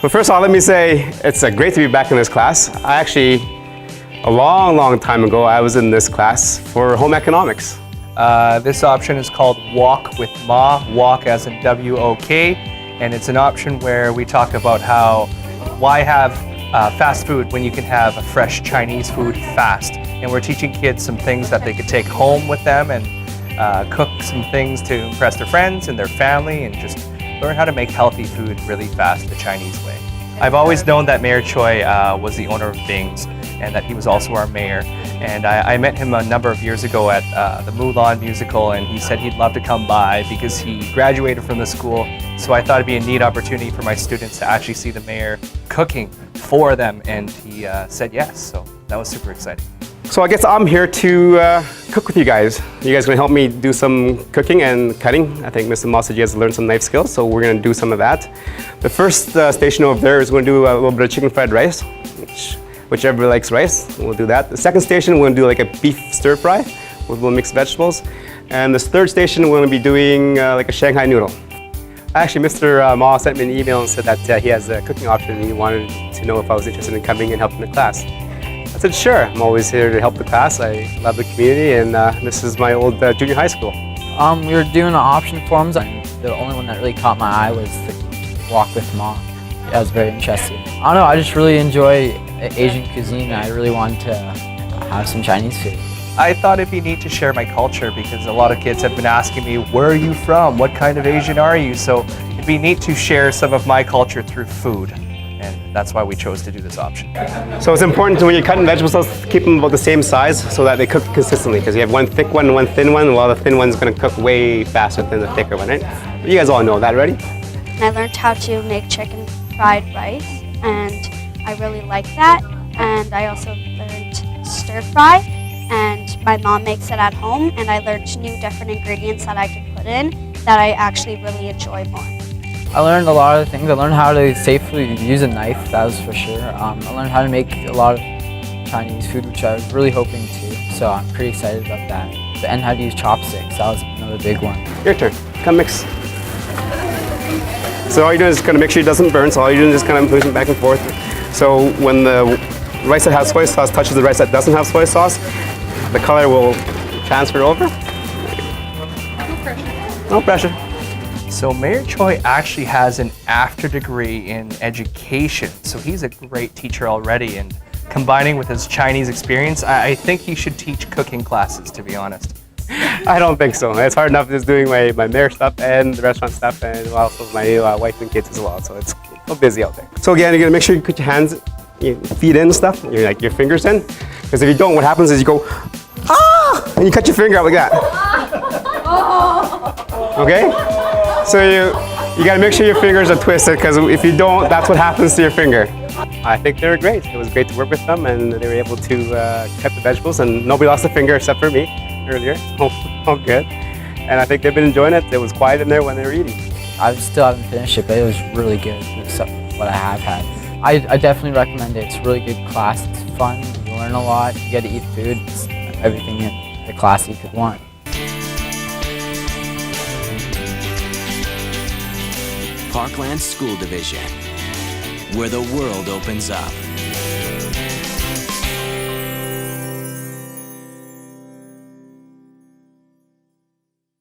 But first of all, let me say it's great to be back in this class. A long time ago, I was in this class for home economics. This option is called Wok with Ma, Wok as in W-O-K, and it's an option where we talk about why have fast food when you can have a fresh Chinese food fast. And we're teaching kids some things that they could take home with them and cook some things to impress their friends and their family and just learn how to make healthy food really fast the Chinese way. I've always known that Mayor Choy was the owner of Bing's and that he was also our mayor. And I met him a number of years ago at the Mulan musical, and he said he'd love to come by because he graduated from the school. So I thought it'd be a neat opportunity for my students to actually see the mayor cooking for them, and he said yes. So that was super exciting. So I guess I'm here to cook with you guys. You guys are gonna help me do some cooking and cutting. I think Mr. Moss said you guys learned some knife skills, so we're gonna do some of that. The first station over there is gonna do a little bit of chicken fried rice, whichever likes rice, we'll do that. The second station, we're gonna do like a beef stir fry with little mixed vegetables. And the third station, we're gonna be doing like a Shanghai noodle. Actually, Mr. Ma sent me an email and said that he has a cooking option and he wanted to know if I was interested in coming and helping the class. I said, sure, I'm always here to help the class. I love the community, and this is my old junior high school. We were doing an option forms, and the only one that really caught my eye was the Wok with Ma. I was very interested. I don't know, I just really enjoy Asian cuisine, and I really wanted to have some Chinese food. I thought it'd be neat to share my culture because a lot of kids have been asking me, where are you from? What kind of Asian are you? So it'd be neat to share some of my culture through food. And that's why we chose to do this option. So it's important when you're cutting vegetables, keep them about the same size so that they cook consistently, because you have one thick one and one thin one, while the thin one's going to cook way faster than the thicker one, right? But you guys all know that, ready? I learned how to make chicken fried rice, and I really like that. And I also learned stir fry, and my mom makes it at home, and I learned new different ingredients that I could put in that I actually really enjoy more. I learned a lot of things. I learned how to safely use a knife, that was for sure. I learned how to make a lot of Chinese food, which I was really hoping to, so I'm pretty excited about that. And how to use chopsticks, that was another big one. Your turn, come mix. So all you're doing is kind of make sure it doesn't burn, so all you're doing is kind of moving back and forth. So when the rice that has soy sauce touches the rice that doesn't have soy sauce, the color will transfer over. No pressure. No pressure. So Mayor Choy actually has an after degree in education, so he's a great teacher already, and combining with his Chinese experience, I think he should teach cooking classes, to be honest. I don't think so. It's hard enough just doing my mayor stuff and the restaurant stuff, and also my wife and kids as well, so it's so busy out there. So again, you're gonna make sure you put your hands, your feet in stuff, your fingers in, because if you don't, what happens is you go, ah, and you cut your finger out like that. Okay? So you gotta make sure your fingers are twisted, because if you don't, that's what happens to your finger. I think they were great. It was great to work with them, and they were able to cut the vegetables, and nobody lost a finger except for me earlier. Oh, good. And I think they've been enjoying it. It was quiet in there when they were eating. I still haven't finished it, but it was really good, what I have had. I definitely recommend it. It's a really good class. It's fun. You learn a lot. You get to eat food. It's everything in the class you could want. Parkland School Division, where the world opens up.